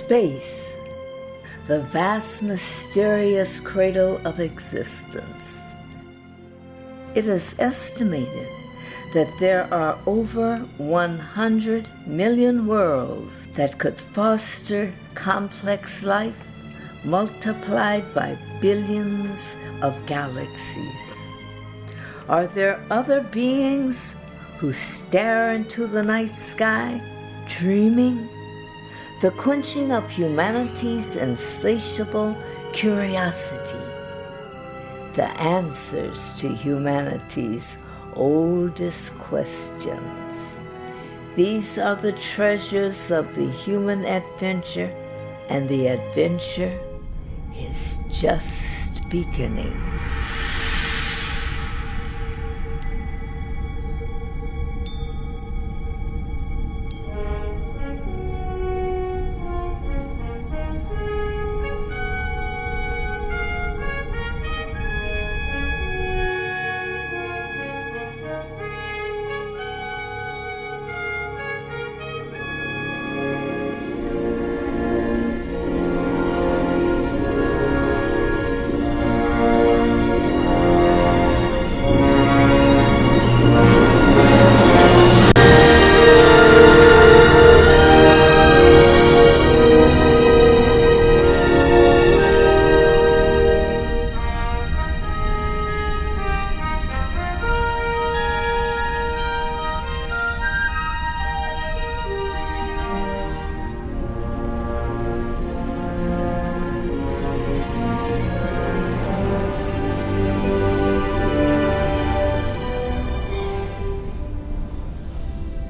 Space, the vast mysterious cradle of existence. It is estimated that there are over 100 million worlds that could foster complex life multiplied by billions of galaxies. Are there other beings who stare into the night sky, dreaming? The quenching of humanity's insatiable curiosity. The answers to humanity's oldest questions. These are the treasures of the human adventure, and the adventure is just beginning.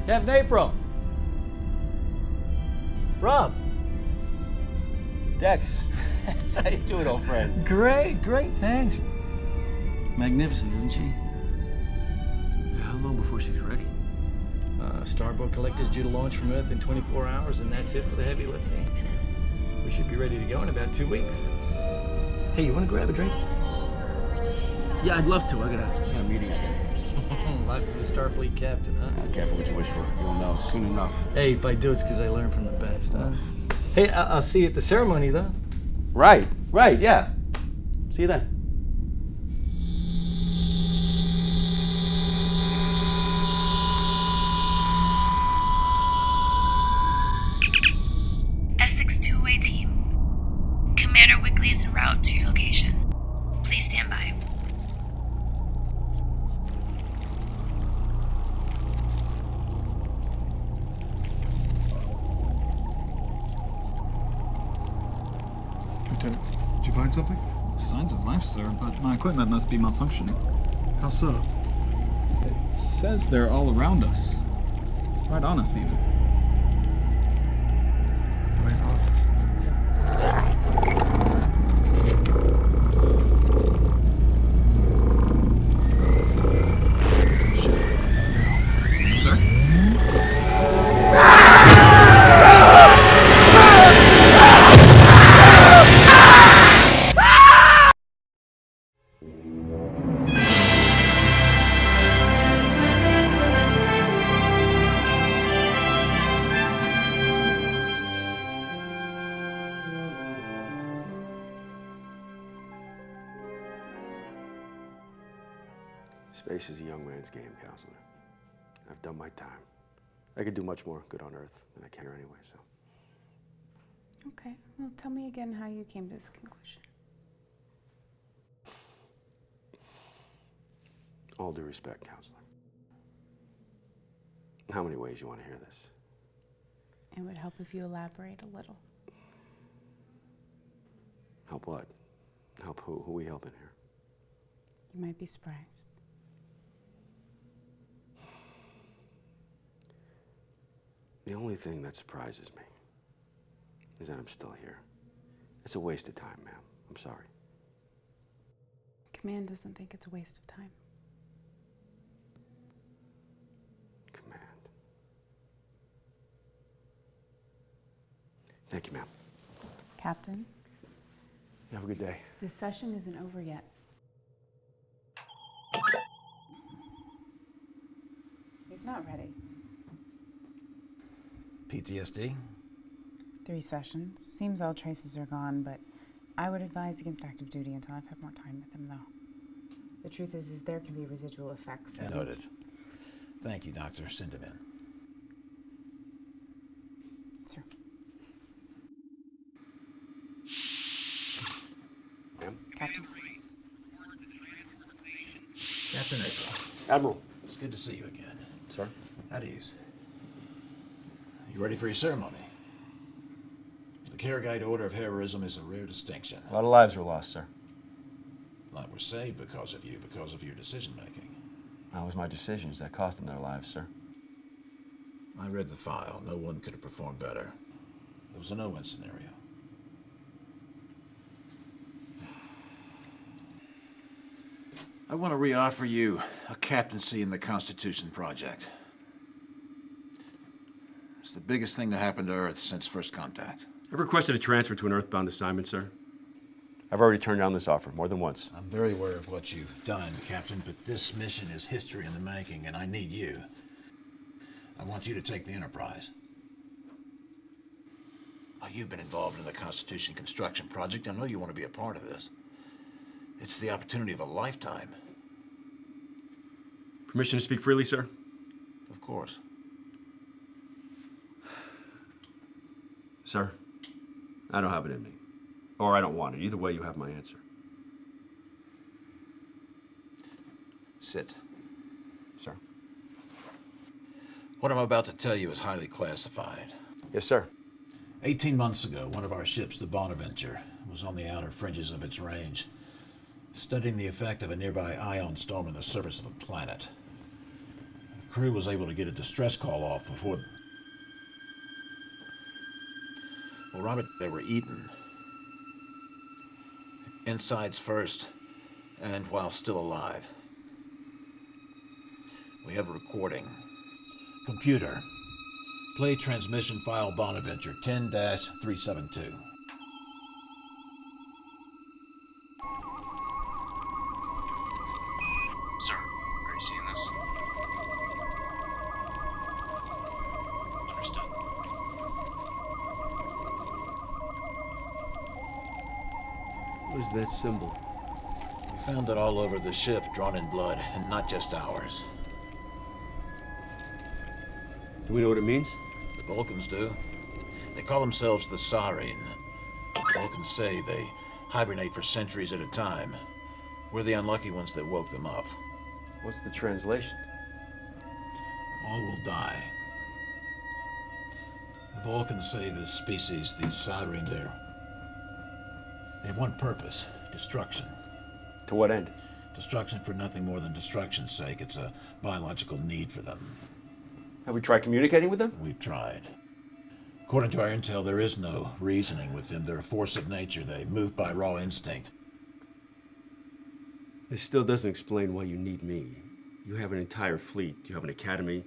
Captain April. Rob. Dex, how you doing, old friend? Great, thanks. Magnificent, isn't she? How long before she's ready? Starboard Collector's due to launch from Earth in 24 hours, and that's it for the heavy lifting. We should be ready to go in about 2 weeks. Hey, you want to grab a drink? Yeah, I'd love to. I got a meeting again. Life of a Starfleet captain, huh? Careful what you wish for. You'll know soon enough. Hey, if I do, it's because I learned from the best, huh? Hey, I'll see you at the ceremony, though. Right, yeah. See you then. S6208 team. Commander Wigley is en route to your location. Please stand by. Lieutenant, did you find something? Signs of life, sir, but my equipment must be malfunctioning. How so? It says they're all around us. Right on us, even. Right on us. Get to the ship. Now. Sir? Space is a young man's game, Counselor. I've done my time. I could do much more good on Earth than I can here anyway, so. Okay, well, tell me again how you came to this conclusion. All due respect, Counselor. How many ways you want to hear this? It would help if you elaborate a little. Help what? Help who? Who we helping here? You might be surprised. The only thing that surprises me is that I'm still here. It's a waste of time, ma'am. I'm sorry. Command doesn't think it's a waste of time. Command. Thank you, ma'am. Captain, You have a good day. this session isn't over yet. He's not ready. PTSD? 3 sessions. Seems all traces are gone, but I would advise against active duty until I've had more time with him, though. The truth is there can be residual effects. Noted. Thank you, Doctor. Send him in. Sir. Ma'am? Captain? Captain April. Admiral. It's good to see you again. Sir? At ease. You ready for your ceremony? The Karagite Order of Heroism is a rare distinction. A lot of lives were lost, sir. A lot were saved because of you, because of your decision-making. That was my decisions that cost them their lives, sir. I read the file. No one could have performed better. It was a no-win scenario. I want to reoffer you a captaincy in the Constitution Project. It's the biggest thing to happen to Earth since first contact. I've requested a transfer to an Earthbound assignment, sir. I've already turned down this offer more than once. I'm very aware of what you've done, Captain, but this mission is history in the making, and I need you. I want you to take the Enterprise. Now, you've been involved in the Constitution construction project. I know you want to be a part of this. It's the opportunity of a lifetime. Permission to speak freely, sir? Of course. Sir, I don't have it in me. Or I don't want it. Either way, you have my answer. Sit. Sir? What I'm about to tell you is highly classified. Yes, sir. 18 months ago, one of our ships, the Bonaventure, was on the outer fringes of its range, studying the effect of a nearby ion storm on the surface of a planet. The crew was able to get a distress call off before... Well, Robert, they were eaten. Insides first, and while still alive. We have a recording. Computer, play transmission file Bonaventure 10-372. Sir, are you seeing this? Understood. What is that symbol? We found it all over the ship, drawn in blood, and not just ours. Do we know what it means? The Vulcans do. They call themselves the Sarin. Vulcans say they hibernate for centuries at a time. We're the unlucky ones that woke them up. What's the translation? All will die. The Vulcans say this species, these Sarin, they have one purpose: destruction. To what end? Destruction for nothing more than destruction's sake. It's a biological need for them. Have we tried communicating with them? We've tried. According to our intel, there is no reasoning with them. They're a force of nature. They move by raw instinct. This still doesn't explain why you need me. You have an entire fleet. You have an academy.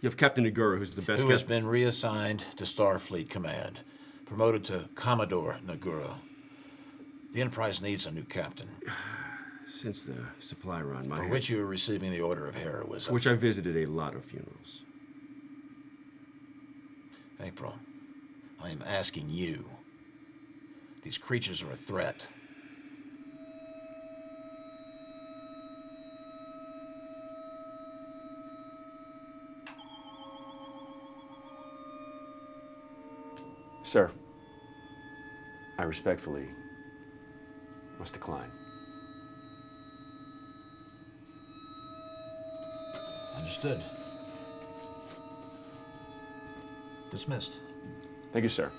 You have Captain Nagura, who's the best... Who has been reassigned to Starfleet Command. Promoted to Commodore Nagura. The Enterprise needs a new captain. Since the supply run, For which you are receiving the Order of Heroism. which I visited a lot of funerals. April, I am asking you. These creatures are a threat. Sir, I respectfully must decline. Understood. Dismissed. Thank you, sir.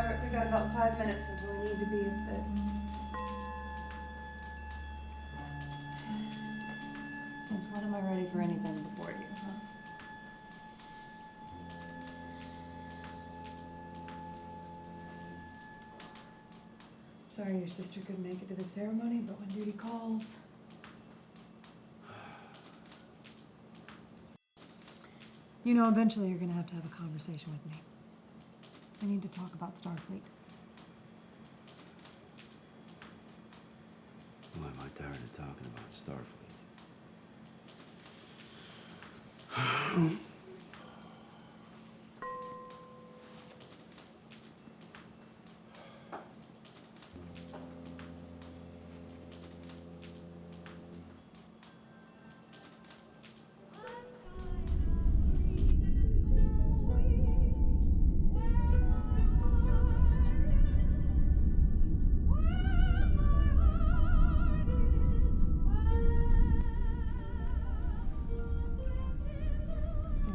Robert, we got about 5 minutes until we need to be at the... Since when am I ready for anything before you, huh? Sorry your sister couldn't make it to the ceremony, but when duty calls... You know, eventually you're gonna have to have a conversation with me. I need to talk about Starfleet. Why am I tired of talking about Starfleet?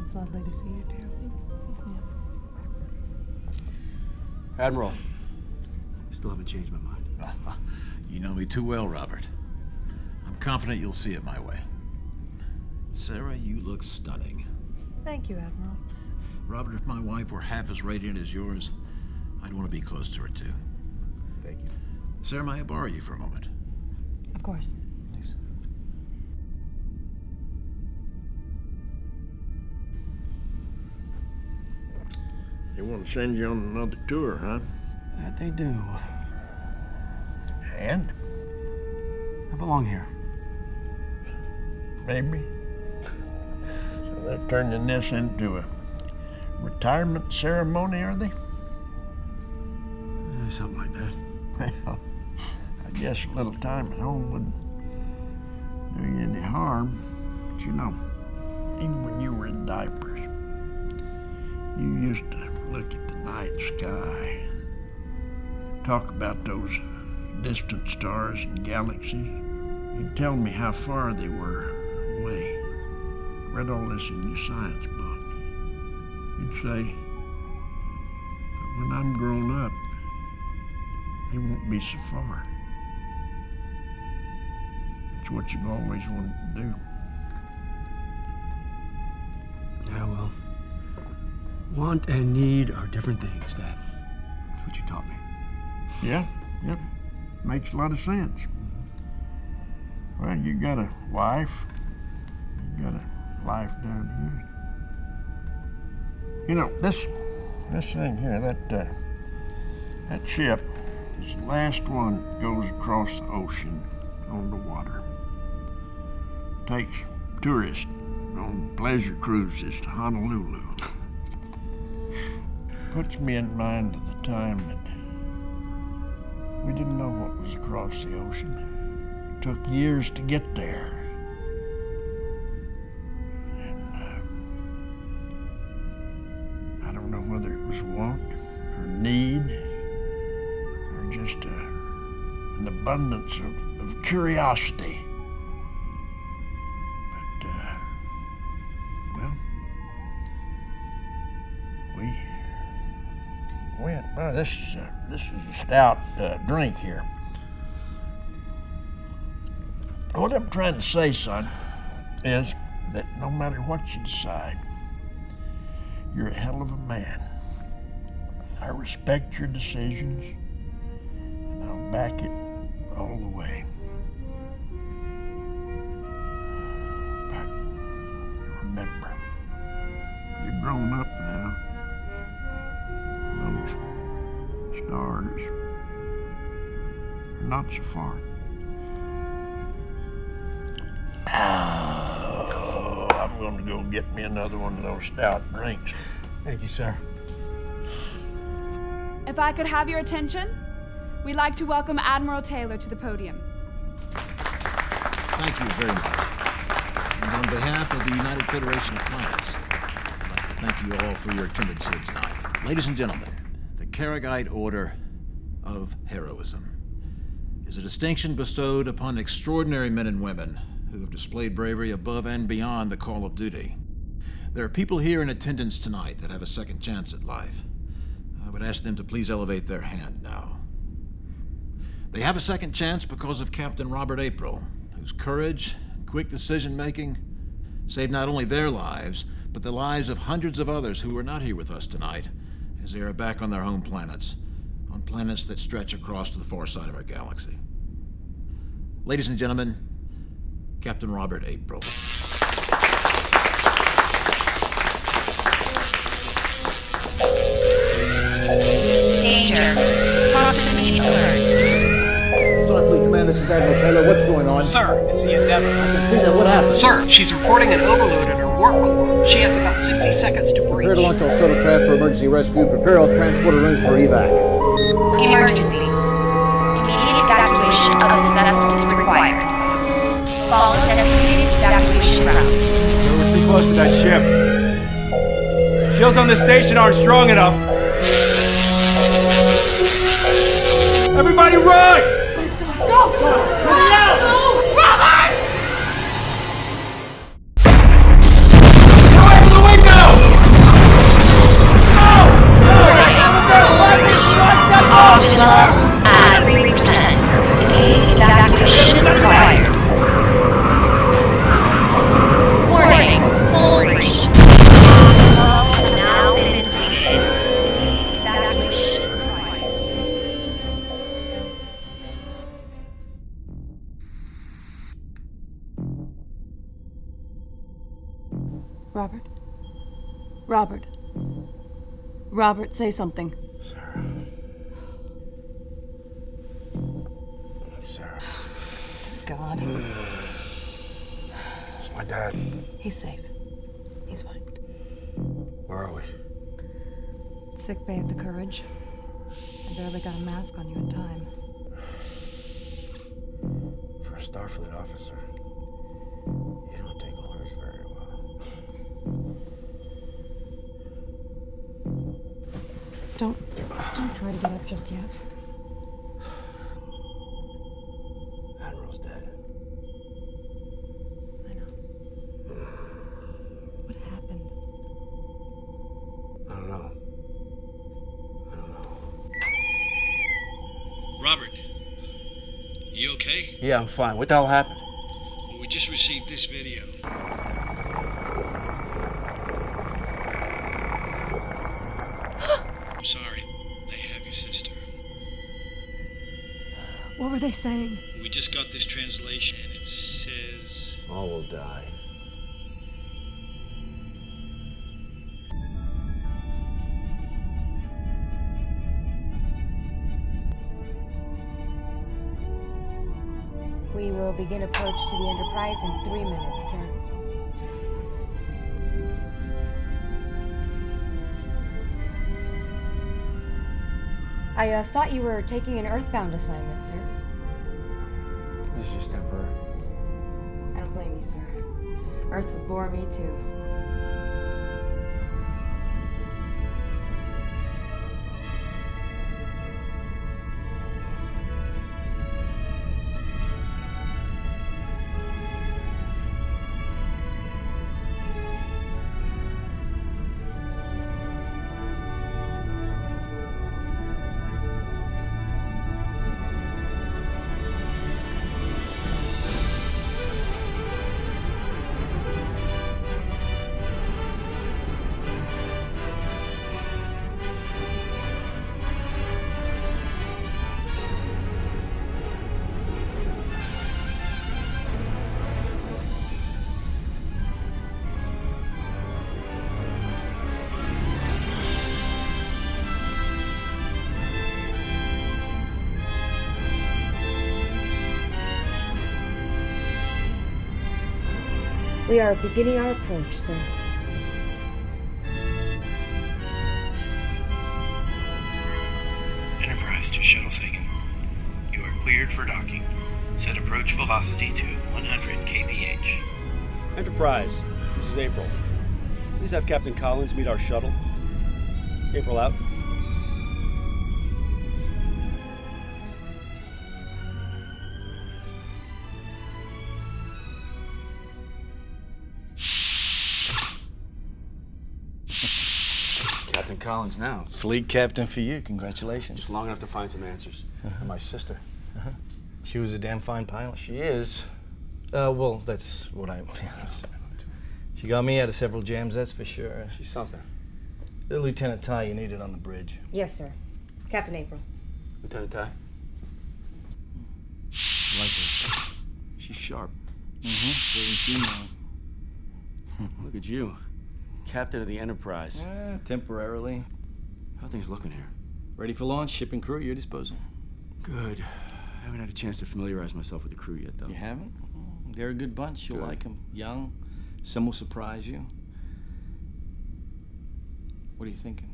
It's lovely to see you too. Yeah. Admiral, I still haven't changed my mind. You know me too well, Robert. I'm confident you'll see it my way. Sarah, you look stunning. Thank you, Admiral. Robert, if my wife were half as radiant as yours, I'd want to be close to her too. Thank you. Sarah, may I borrow you for a moment? Of course. Thanks. They want to send you on another tour, huh? That they do. And? I belong here. Maybe. So they're turning this into a retirement ceremony, are they? Something like that. Well, I guess a little time at home wouldn't do you any harm. But you know, even when you were in diapers, you used to look at the night sky, talk about those distant stars and galaxies. You'd tell me how far they were away. Read all this in your science book. You'd say, but when I'm grown up, they won't be so far. It's what you've always wanted to do. Yeah, well, want and need are different things, Dad. That's what you taught me. Yeah, yep. Makes a lot of sense. Well, you got a wife. You got a life down here. You know, this thing here, that ship is the last one that goes across the ocean on the water. Takes tourists on pleasure cruises to Honolulu. Puts me in mind of the time that we didn't know what was across the ocean. It took years to get there. And I don't know whether it was want or need or just an abundance of curiosity. But, well, we went. Well, this is a stout drink here. What I'm trying to say, son, is that no matter what you decide, you're a hell of a man. I respect your decisions, and I'll back it all the way. But remember, you're grown up now. Those stars are not so far. Oh, I'm going to go get me another one of those stout drinks. Thank you, sir. If I could have your attention, we'd like to welcome Admiral Taylor to the podium. Thank you very much. And on behalf of the United Federation of Planets, I'd like to thank you all for your attendance here tonight. Ladies and gentlemen, the Karagite Order of Heroism is a distinction bestowed upon extraordinary men and women who have displayed bravery above and beyond the call of duty. There are people here in attendance tonight that have a second chance at life. would ask them to please elevate their hand now. They have a second chance because of Captain Robert April, whose courage and quick decision-making saved not only their lives, but the lives of hundreds of others who are not here with us tonight, as they are back on their home planets, on planets that stretch across to the far side of our galaxy. Ladies and gentlemen, Captain Robert April. Danger. Proximity alert. Starfleet Command, this is Admiral Taylor. What's going on? Sir, it's the Endeavor. I can see that. What happened? Sir, she's reporting an overload in her warp core. She has about 60 seconds to breach. Prepare to launch all shuttlecraft for emergency rescue. Prepare all transporter rooms for evac. Emergency. Immediate evacuation of this vessel is required. Follow designated evacuation route. So we're too close to that ship. Shields on the station aren't strong enough. Everybody run! Go! Run out! Robert! Get away from the window! Oxygen levels at 3%. Immediate evacuation required. Warning, full breach. Oxygen levels have now been depleted. Immediate evacuation required. Robert? Robert? Robert, say something. Sarah. God. It's my dad. He's safe. He's fine. Where are we? Sick bay of the Courage. I barely got a mask on you in time. For a Starfleet officer, you don't take orders very well. Don't try to get up just yet. Admiral's dead. I know. What happened? I don't know. Robert, you okay? Yeah, I'm fine. What the hell happened? Well, we just received this video. I'm sorry. They have your sister. What were they saying? We just got this translation, and it says... All will die. We will begin approach to the Enterprise in 3 minutes, sir. I thought you were taking an Earthbound assignment, sir. This is just temporary. I don't blame you, sir. Earth would bore me, too. We are beginning our approach, sir. Enterprise to Shuttle Sagan. You are cleared for docking. Set approach velocity to 100 kph. Enterprise, this is April. Please have Captain Collins meet our shuttle. April out. Collins now. Fleet captain for you. Congratulations. Just long enough to find some answers. And my sister. She was a damn fine pilot. She is. Well, that's what I... She got me out of several jams, that's for sure. She's something. The Lieutenant Ty you needed on the bridge. Yes, sir. Captain April. Lieutenant Ty? Like her. She's sharp. Mm-hmm. Look at you. Captain of the Enterprise. Temporarily. How are things looking here? Ready for launch, ship and crew at your disposal. Good. I haven't had a chance to familiarize myself with the crew yet, though. You haven't? They're a good bunch. You'll like them. Young. Some will surprise you. What are you thinking?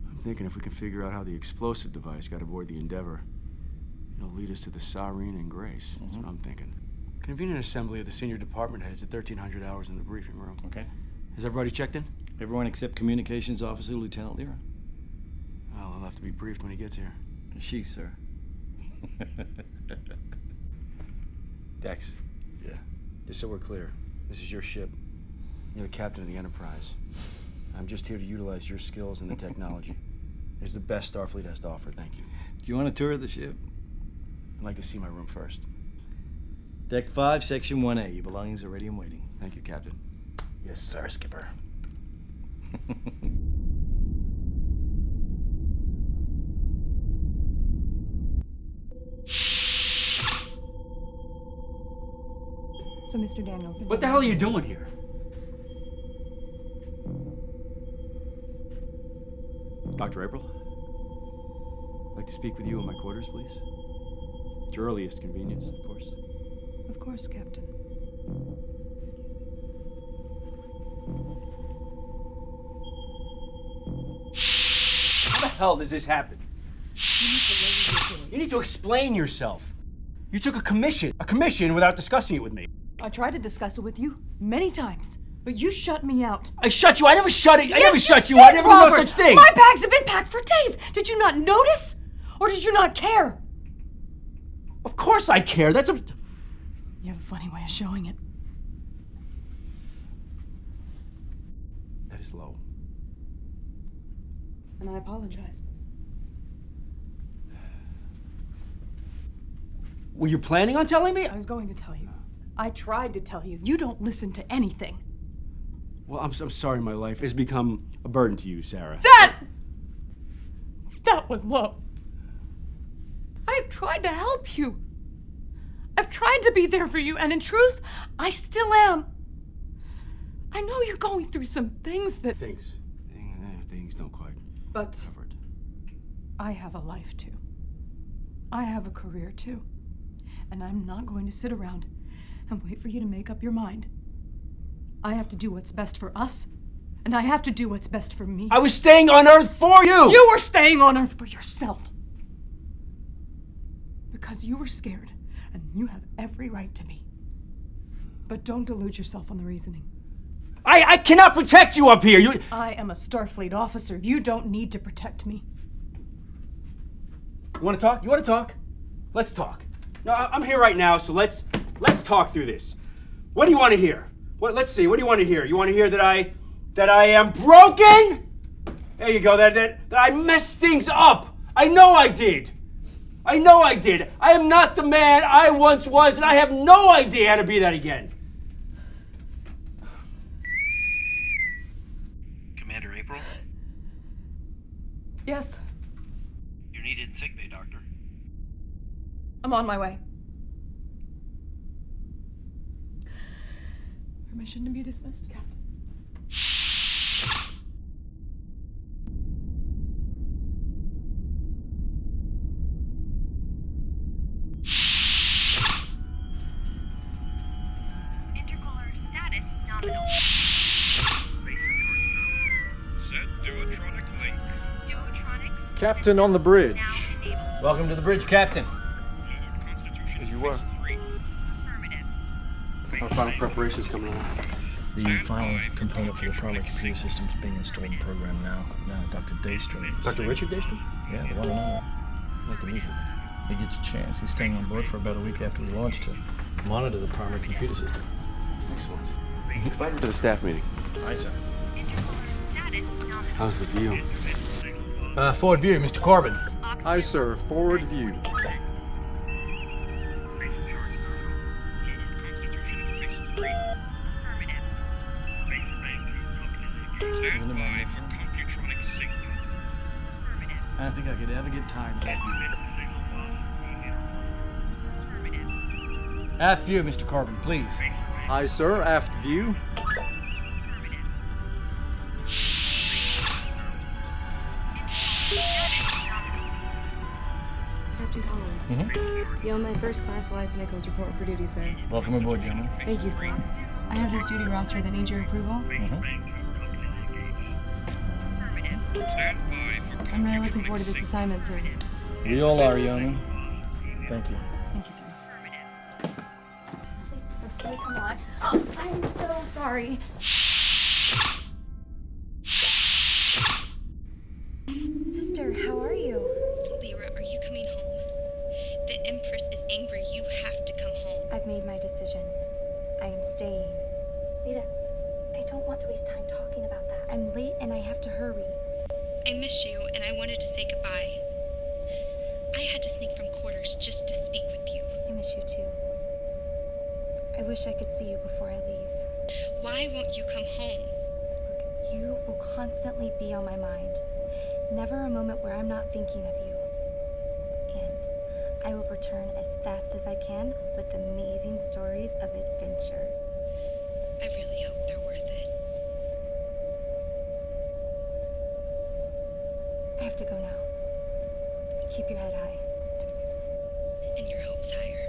I'm thinking if we can figure out how the explosive device got aboard the Endeavor, it'll lead us to the Saurine and Grace. That's what I'm thinking. Convene an assembly of the senior department heads at 1300 hours in the briefing room. Okay. Has everybody checked in? Everyone except Communications Officer Lieutenant Lyra. Well, he'll have to be briefed when he gets here. She, sir. Dex. Yeah. Just so we're clear, this is your ship. You're the captain of the Enterprise. I'm just here to utilize your skills and the technology. It's the best Starfleet has to offer, thank you. Do you want a tour of the ship? I'd like to see my room first. Deck 5, Section 1A. Your belongings are ready and waiting. Thank you, Captain. Yes, sir, Skipper. So, Mr. Daniels... What the hell are you doing here? Dr. April? I'd like to speak with you in my quarters, please. At your earliest convenience, of course. Of course, Captain. Excuse me. How the hell does this happen? You need to explain yourself. You took a commission without discussing it with me. I tried to discuss it with you many times, but you shut me out. I shut you. I never shut it. Yes, I never shut you. did, I never did no Robert. such thing. My bags have been packed for days. Did you not notice? Or did you not care? Of course I care. That's a... You have a funny way of showing it. That is low. And I apologize. Were you planning on telling me? I was going to tell you. I tried to tell you. You don't listen to anything. Well, I'm sorry my life has become a burden to you, Sarah. That was low. I have tried to help you. I've tried to be there for you, and in truth, I still am. I know you're going through some things that... Things don't quite But cover it. I have a life, too. I have a career, too. And I'm not going to sit around and wait for you to make up your mind. I have to do what's best for us, and I have to do what's best for me. I was staying on Earth for you! You were staying on Earth for yourself. Because you were scared, and you have every right to be. But don't delude yourself on the reasoning. I cannot protect you up here! I am a Starfleet officer. You don't need to protect me. You want to talk? You want to talk? Let's talk. No, I'm here right now, so let's talk through this. What do you want to hear? Let's see. What do you want to hear? You want to hear that I am broken? There you go. That I messed things up. I know I did. I am not the man I once was, and I have no idea how to be that again. Commander April? Yes, You're needed in sickbay, Doctor. I'm on my way. Permission to be dismissed, Captain. Intercaller status nominal. Set duotronic link. Duotronics. Captain on the bridge. Now enabled. Welcome to the bridge, Captain. As you were. Affirmative. Our final preparations coming along. The final component for the primary computer system is being installed and programmed now. Now, Dr. Daystrom. Dr. Richard Daystrom? Yeah, the one and only. I'd like to meet him. He gets a chance. He's staying on board for about a week after we launch to monitor the primary computer system. Excellent. Invite him to the staff meeting. Aye, sir. Intercaller status How's the view? Forward view, Mr. Corbin. Aye, sir. Forward view. Stand by for Computronic sync. I think I could ever get tired of that view. Aft view, Mr. Corbin, please. Aye, sir. Aft view. Captain Collins. Be on my first class Lies Nichols report for duty, sir. Welcome aboard, gentlemen. Thank you, sir. I have this duty roster that needs your approval. I'm really looking forward to this assignment, sir. We all are, Yeoman. Thank you. Thank you, sir. First day, come on. Oh, I'm so sorry. Sister, how are you? Lyra, are you coming home? The Empress is angry. You have to come home. I've made my decision. I am staying. Lyra, I don't want to waste time talking about that. I'm late and I have to hurry. I miss you, and I wanted to say goodbye. I had to sneak from quarters just to speak with you. I miss you too. I wish I could see you before I leave. Why won't you come home? Look, you will constantly be on my mind. Never a moment where I'm not thinking of you. And I will return as fast as I can with amazing stories of adventure. I really hope they're worth it. I have to go now. Keep your head high. And your hopes higher.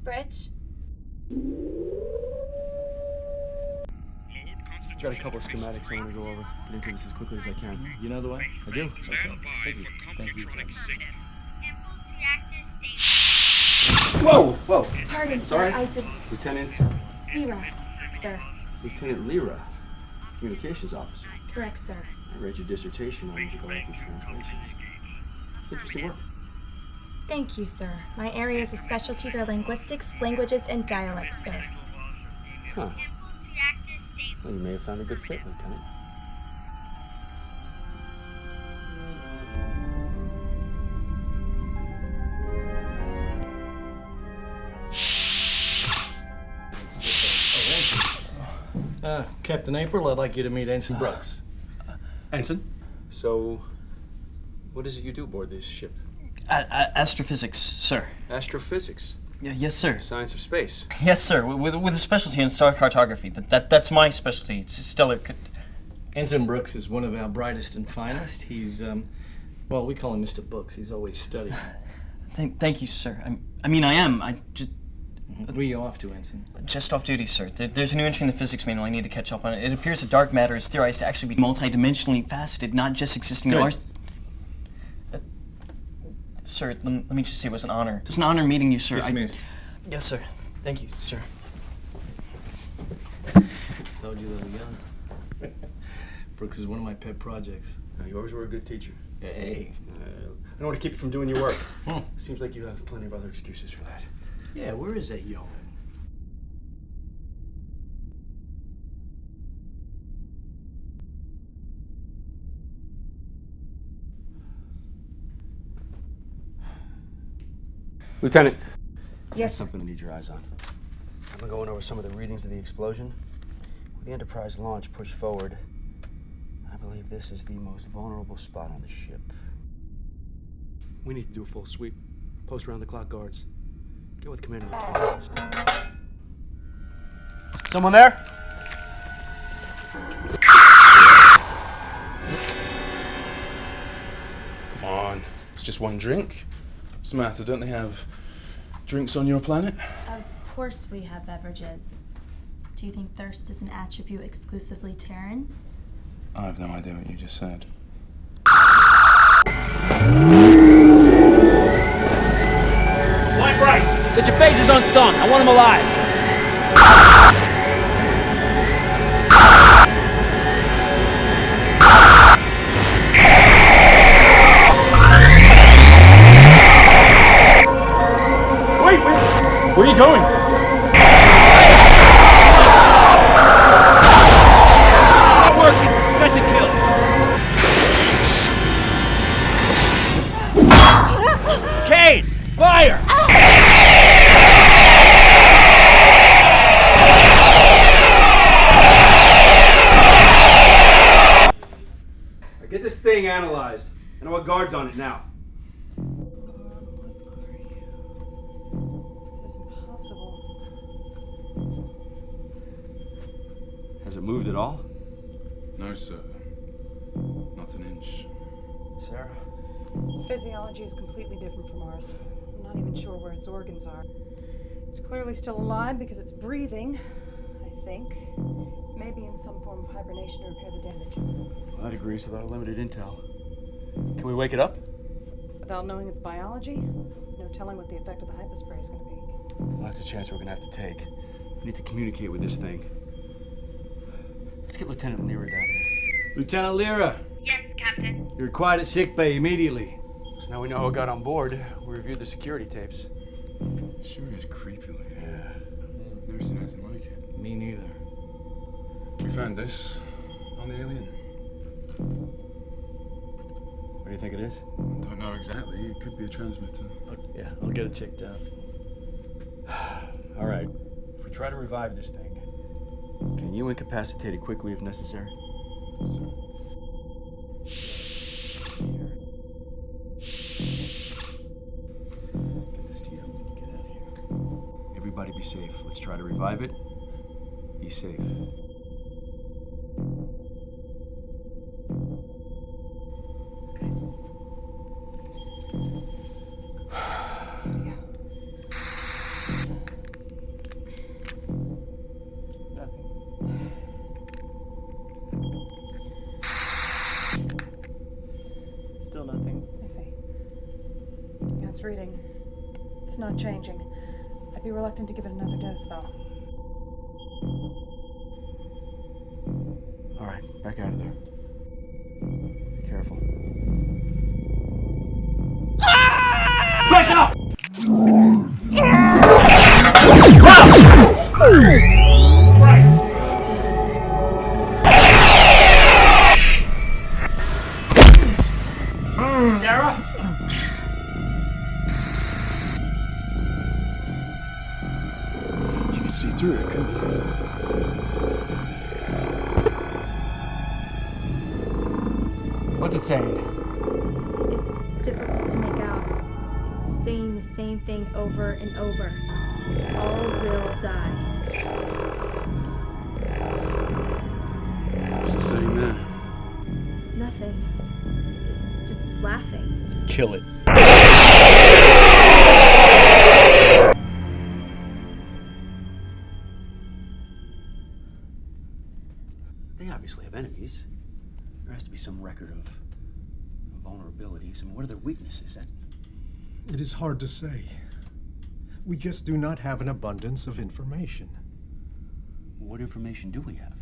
Bridge? Got a couple of schematics I want to go over. Get into this as quickly as I can. You know the way? I do. Stand by for Thank you. Computronic sync. Whoa! Whoa! Pardon, sir. Sorry? I did. Lieutenant. Lyra, sir. Lieutenant Lyra, communications officer. Correct, sir. I read your dissertation on intergalactic translations. It's interesting work. Thank you, sir. My areas of specialties are linguistics, languages, and dialects, sir. Huh. Well, you may have found a good fit, Lieutenant. Captain April, I'd like you to meet Ensign Brooks. Ensign? So, what is it you do aboard this ship? Astrophysics, sir. Astrophysics? Yes, sir. Science of space? Yes, sir. With a specialty in star cartography. That's my specialty. It's stellar. Ensign Brooks is one of our brightest and finest. He's, well, we call him Mr. Books. He's always studying. Thank you, sir. I mean, I am. I just. Where are you off to, Ensign? Just off duty, sir. There's a new entry in the physics manual. I need to catch up on it. It appears that dark matter is theorized to actually be multidimensionally faceted, not just existing in large. Sir, let me just say it was an honor. It's an honor meeting you, sir. Dismissed. Yes, sir. Thank you, sir. Told you, little young. Brooks is one of my pet projects. You always were a good teacher. Hey. I don't want to keep you from doing your work. Seems like you have plenty of other excuses for that. Yeah, where is that yeoman? Lieutenant. Yes, sir. Something to need your eyes on. I've been going over some of the readings of the explosion. With the Enterprise launch pushed forward, I believe this is the most vulnerable spot on the ship. We need to do a full sweep. Post round-the-clock guards. Get with Commander Lieutenant. Someone there? Come on, it's just one drink. What's the matter? Don't they have drinks on your planet? Of course we have beverages. Do you think thirst is an attribute exclusively Terran? I have no idea what you just said. Line bright! Set your phasers on stun. I want him alive. thing analyzed. And what guard's on it now? This is impossible. Has it moved at all? No, sir. Not an inch. Sarah? Its physiology is completely different from ours. I'm not even sure where its organs are. It's clearly still alive because it's breathing, I think. Maybe in some form of hibernation to repair the damage. Well, that agrees with our limited intel. Can we wake it up? Without knowing its biology, there's no telling what the effect of the hypospray is going to be. Well, that's a chance we're gonna have to take. We need to communicate with this thing. Let's get Lieutenant Lyra down here. Lieutenant Lyra! Yes, Captain. You're required at sickbay immediately. So now we know who got on board. We reviewed the security tapes. Sure is creepy looking. Yeah. Never seen anything like it. Me neither. We found this on the alien. What do you think it is? Don't know exactly. It could be a transmitter. Yeah, I'll get it checked out. All right. If we try to revive this thing, can you incapacitate it quickly if necessary? Sir. Get this to you. Get out of here. Everybody be safe. Let's try to revive it. Be safe. Still nothing. I see. Yeah, it's reading. It's not changing. I'd be reluctant to give it another dose, though. All right, back out of there. Be careful. Back up! Sarah? You can see through it, couldn't you? What's it saying? It's difficult to make out. It's saying the same thing over and over. All will die. What's it saying there? Nothing. It's just laughing. Kill it. They obviously have enemies. There has to be some record of vulnerabilities. I mean, what are their weaknesses? It is hard to say. We just do not have an abundance of information. What information do we have?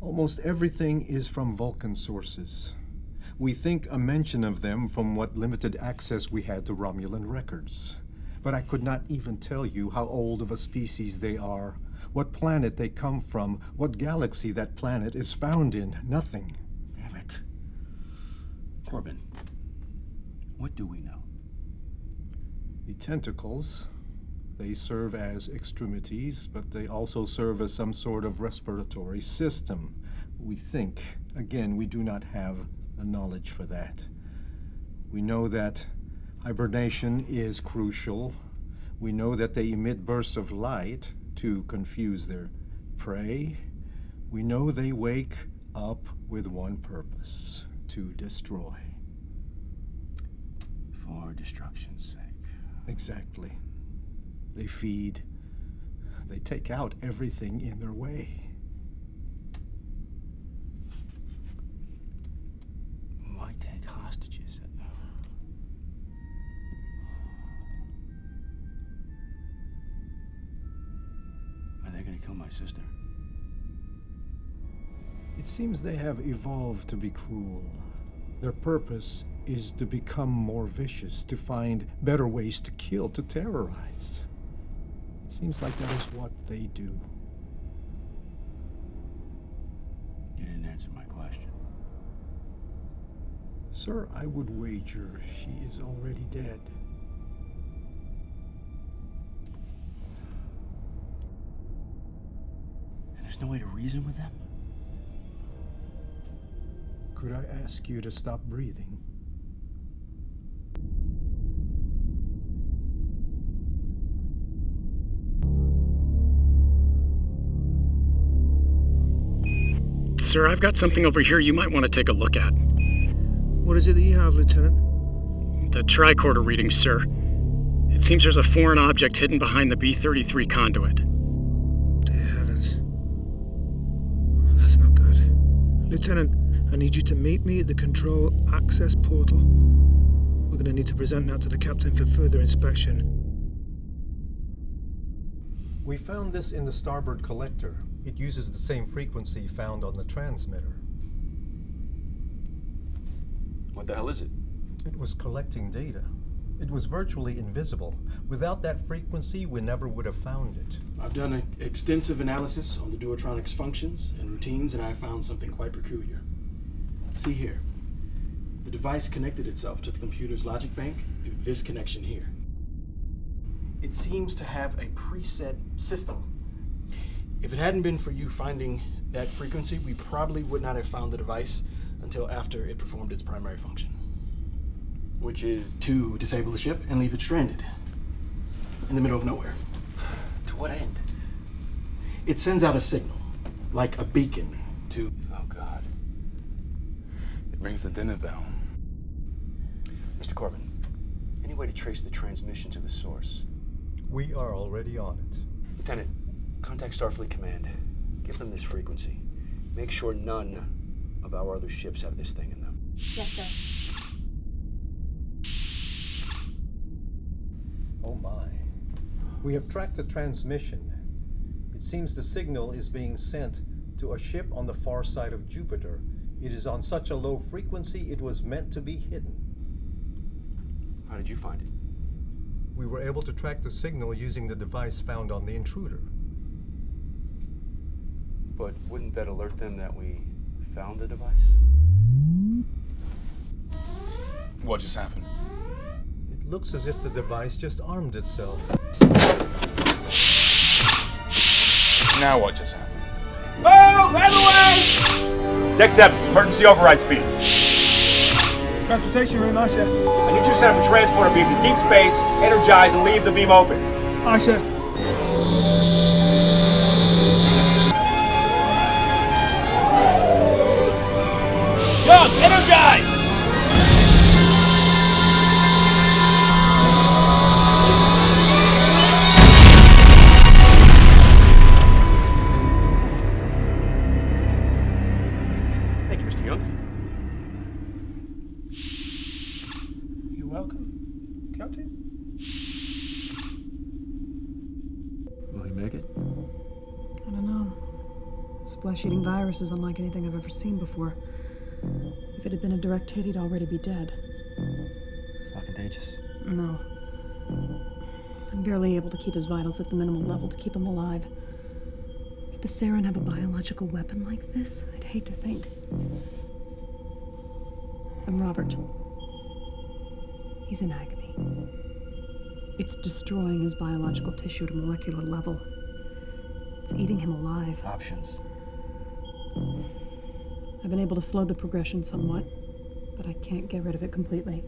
Almost everything is from Vulcan sources. We think a mention of them from what limited access we had to Romulan records. But I could not even tell you how old of a species they are, what planet they come from, what galaxy that planet is found in. Nothing. Damn it. Corbin, what do we know? The tentacles, they serve as extremities, but they also serve as some sort of respiratory system. We think. Again, we do not have the knowledge for that. We know that hibernation is crucial. We know that they emit bursts of light to confuse their prey. We know they wake up with one purpose: to destroy. For destruction's sake. Exactly. They feed. They take out everything in their way. Why take hostages? Are they gonna kill my sister? It seems they have evolved to be cruel. Their purpose is to become more vicious, to find better ways to kill, to terrorize. It seems like that is what they do. You didn't answer my question. Sir, I would wager she is already dead. And there's no way to reason with them? Could I ask you to stop breathing? Sir, I've got something over here you might want to take a look at. What is it that you have, Lieutenant? The tricorder readings, sir. It seems there's a foreign object hidden behind the B-33 conduit. Dear heavens. That's not good. Lieutenant, I need you to meet me at the control access portal. We're going to need to present that to the captain for further inspection. We found this in the starboard collector. It uses the same frequency found on the transmitter. What the hell is it? It was collecting data. It was virtually invisible. Without that frequency, we never would have found it. I've done an extensive analysis on the Duotronics functions and routines, and I found something quite peculiar. See here. The device connected itself to the computer's logic bank through this connection here. It seems to have a preset system. If it hadn't been for you finding that frequency, we probably would not have found the device until after it performed its primary function. Which is? To disable the ship and leave it stranded in the middle of nowhere. To what end? It sends out a signal, like a beacon to... Oh, God. It rings the dinner bell. Mr. Corbin, any way to trace the transmission to the source? We are already on it. Lieutenant, contact Starfleet Command. Give them this frequency. Make sure none of our other ships have this thing in them. Yes, sir. Oh my. We have tracked the transmission. It seems the signal is being sent to a ship on the far side of Jupiter. It is on such a low frequency it was meant to be hidden. How did you find it? We were able to track the signal using the device found on the intruder. But wouldn't that alert them that we found the device? What just happened? It looks as if the device just armed itself. Now what just happened? Move! Out of the way! Deck 7, emergency override speed. Transportation room, I said. I need you to set up a transporter beam to deep space, energize, and leave the beam open. I said. Young, energize! Thank you, Mr. Young. You're welcome, Captain. Will he make it? I don't know. This flesh-eating virus is unlike anything I've ever seen before. If it had been a direct hit, he'd already be dead. It's not contagious. No. I'm barely able to keep his vitals at the minimal level to keep him alive. Could the Saren have a biological weapon like this? I'd hate to think. I'm Robert. He's in agony. It's destroying his biological tissue at a molecular level. It's eating him alive. Options. I've been able to slow the progression somewhat, but I can't get rid of it completely.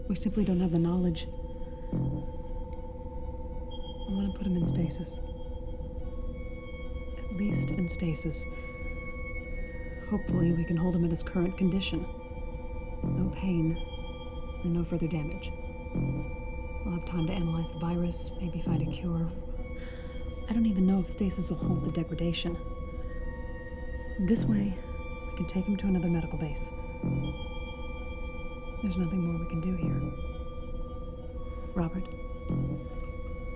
We simply don't have the knowledge. I want to put him in stasis. At least in stasis. Hopefully we can hold him at his current condition. No pain, and no further damage. We'll have time to analyze the virus, maybe find a cure. I don't even know if stasis will halt the degradation. This way, we can take him to another medical base. There's nothing more we can do here. Robert,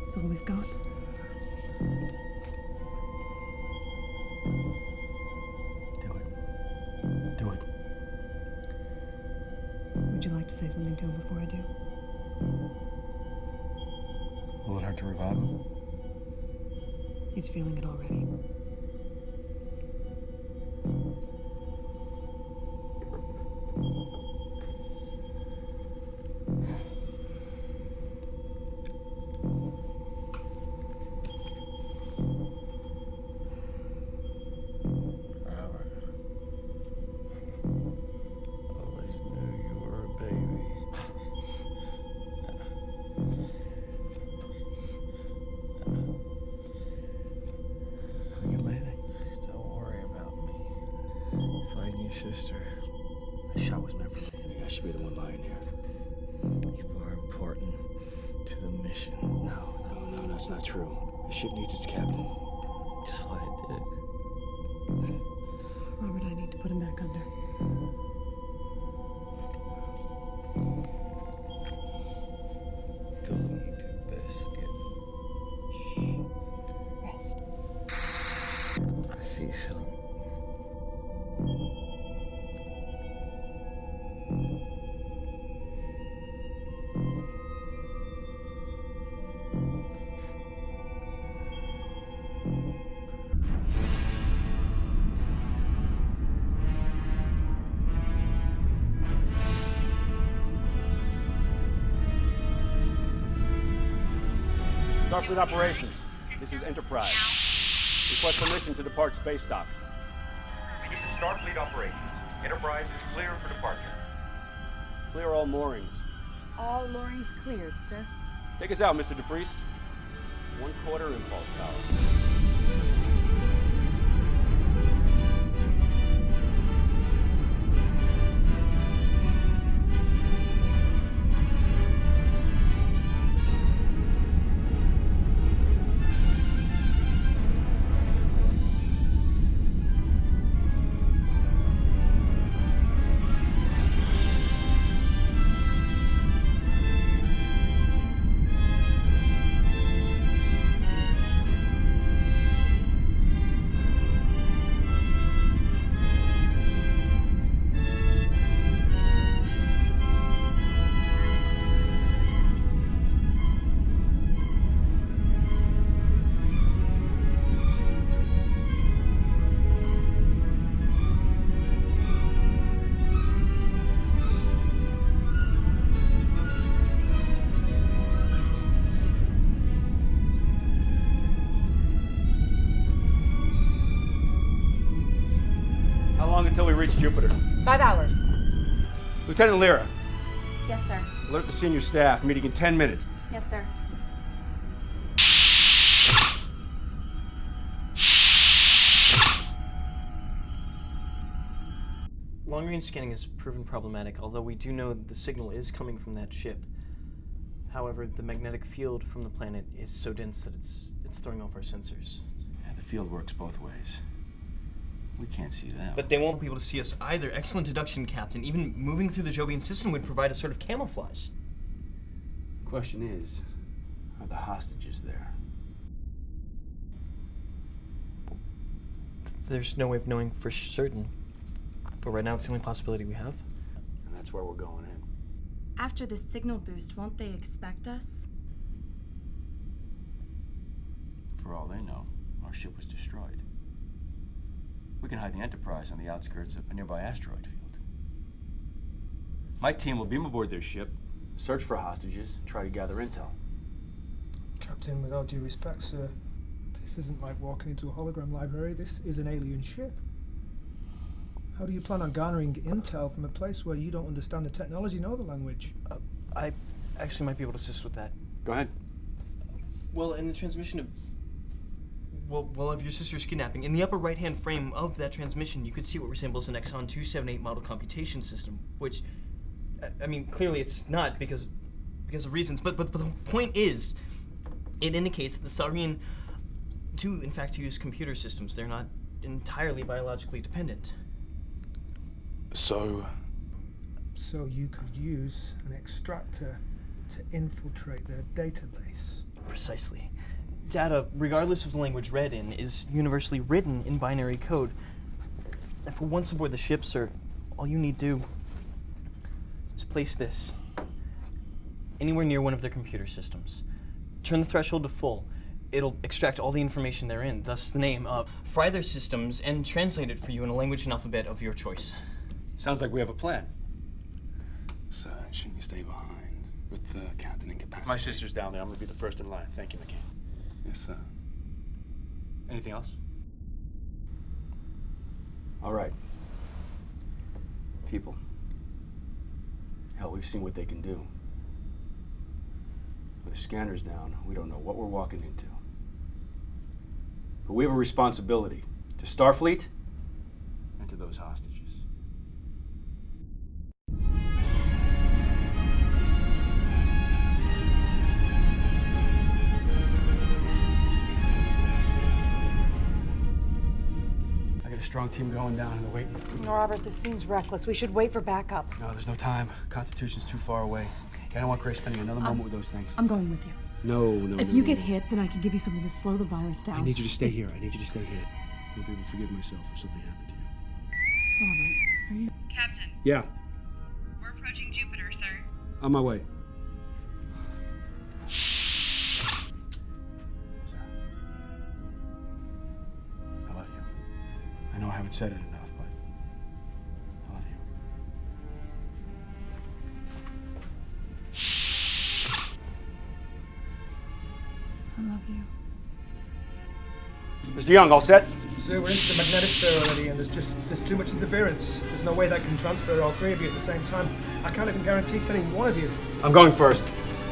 it's all we've got. Do it. Would you like to say something to him before I do? Will it hurt to revive him? He's feeling it already. your sister. The shot was meant for me. I think I should be the one lying here. You are important to the mission. No, that's not true. The ship needs its captain. That's why I did it. Robert, I need to put him back under. Do what you do best. Rest. I see something. Starfleet operations. This is Enterprise. Request permission to depart space dock. This is Starfleet operations. Enterprise is clear for departure. Clear all moorings. All moorings cleared, sir. Take us out, Mr. DePriest. 1/4 impulse power. How long until we reach Jupiter? 5 hours. Lieutenant Lyra, Yes, sir. alert the senior staff. Meeting in 10 minutes. Yes, sir. Long-range scanning has proven problematic, although we do know the signal is coming from that ship. However, the magnetic field from the planet is so dense that it's throwing off our sensors. Yeah, the field works both ways. We can't see them. But they won't be able to see us either. Excellent deduction, Captain. Even moving through the Jovian system would provide a sort of camouflage. Question is, are the hostages there? There's no way of knowing for certain. But right now, it's the only possibility we have. And that's where we're going in. After the signal boost, won't they expect us? For all they know, our ship was destroyed. We can hide the Enterprise on the outskirts of a nearby asteroid field. My team will beam aboard their ship, search for hostages, and try to gather intel. Captain, with all due respect, sir, this isn't like walking into a hologram library. This is an alien ship. How do you plan on garnering intel from a place where you don't understand the technology nor the language? I actually might be able to assist with that. Go ahead. Well, in the transmission of... Well, of your sister's kidnapping, in the upper right-hand frame of that transmission, you could see what resembles an Exxon 278 model computation system, which, I mean, clearly it's not because of reasons, but the point is, it indicates that the Saurian do, in fact, use computer systems. They're not entirely biologically dependent. So you could use an extractor to infiltrate their database. Precisely. Data, regardless of the language read in, is universally written in binary code. And for once aboard the ship, sir, all you need do is place this anywhere near one of their computer systems. Turn the threshold to full. It'll extract all the information therein, thus the name, fry their systems, and translate it for you in a language and alphabet of your choice. Sounds like we have a plan. So, shouldn't you stay behind with the captain incapacitated? My sister's down there. I'm gonna be the first in line. Thank you, McCain. Yes, sir. Anything else? All right. People. Hell, we've seen what they can do. With the scanners down, we don't know what we're walking into. But we have a responsibility to Starfleet and to those hostages. strong team going down and they're waiting. Robert, this seems reckless. We should wait for backup. No, there's no time. Constitution's too far away. Okay, I don't want Grace spending another moment with those things. I'm going with you. No. If you get hit, then I can give you something to slow the virus down. I need you to stay here. I'll be able to forgive myself if something happened to you. Robert, are you... Captain, Yeah, we're approaching Jupiter, sir. on my way. I love you. I know I haven't said it enough, but I love you. I love you. Mr. Young, all set? Sir, we're into the magnetic sphere already, and there's too much interference. There's no way that can transfer all three of you at the same time. I can't even guarantee sending one of you. I'm going first.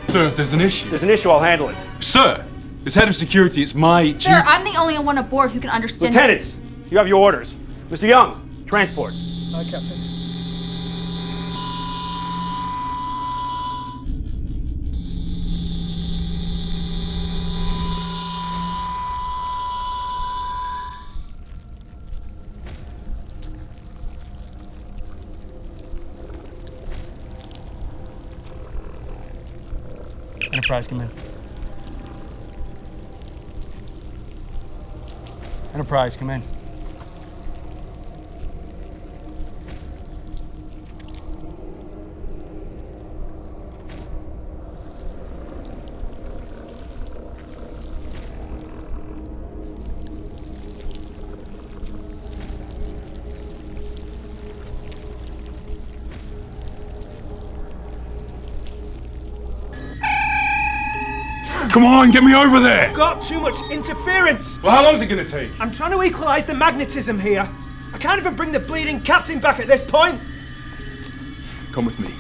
Sir, if there's an issue. There's an issue, I'll handle it. Sir, as head of security, it's my duty. Sir, I'm the only one aboard who can understand. Lieutenants, you have your orders. Mr. Young, transport. Aye, Captain. Enterprise, come in. Enterprise, come in. Come on, get me over there! Got too much interference! Well, how long is it gonna take? I'm trying to equalize the magnetism here. I can't even bring the bleeding captain back at this point. Come with me.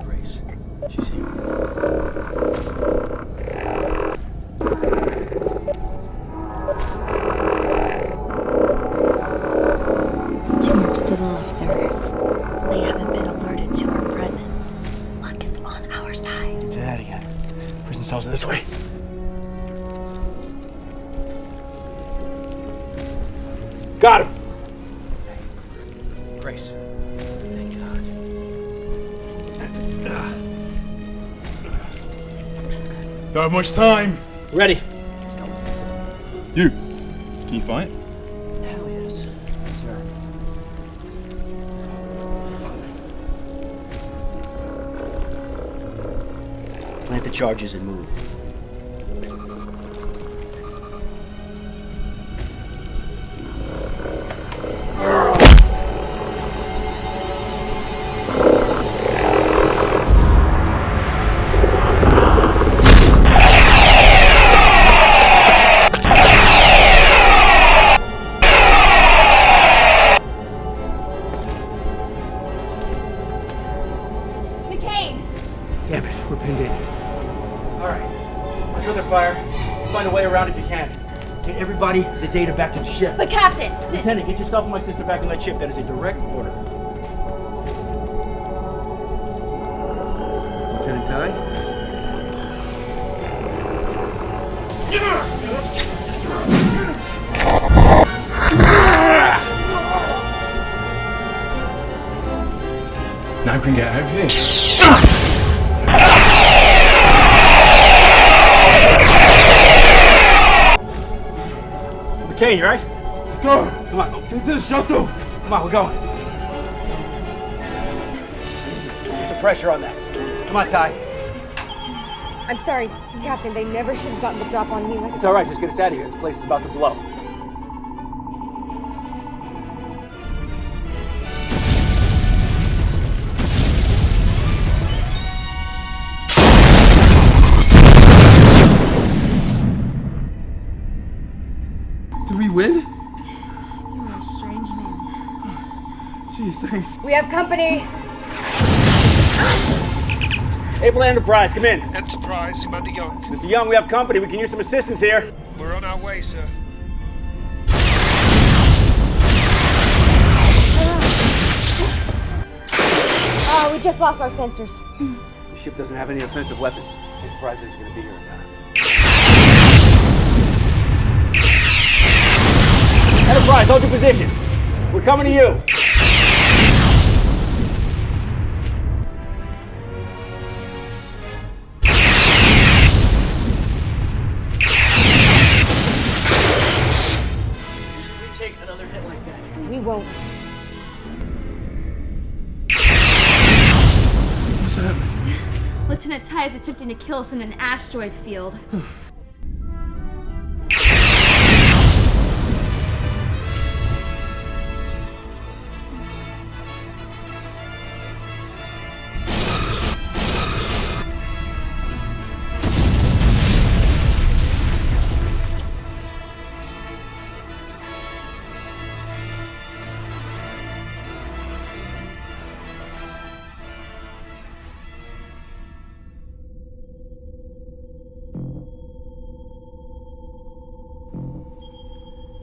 Grace, she's here. Two marks to the left, sir. They haven't been alerted to our presence. Luck is on our side. Say that again. Prison cells are this way. Got him! Grace. Thank God. Don't have much time. Ready. You. Can you fight? Hell yes. Sir. Plant the charges and move. Damn it, we're pinned in. All right, control their fire. Find a way around if you can. Get everybody the data back to the ship. But Captain! Lieutenant, get yourself and my sister back on that ship. That is a direct order. Now we can get out of here. McCain, you right? Let's go. Come on, get to the shuttle. Come on, we're going. Put some pressure on that. Come on, Ty. I'm sorry, Captain. They never should have gotten the drop on me like It's all right. Just get us out of here. This place is about to blow. Did we win? You are a strange man. Gee, thanks. We have company. Able Enterprise, come in. Enterprise, Commander Young. Mr. Young, we have company. We can use some assistance here. We're on our way, sir. We just lost our sensors. The ship doesn't have any offensive weapons. Enterprise isn't going to be here in time. Enterprise, hold your position. We're coming to you. We won't. What's happening? Lieutenant Ty is attempting to kill us in an asteroid field.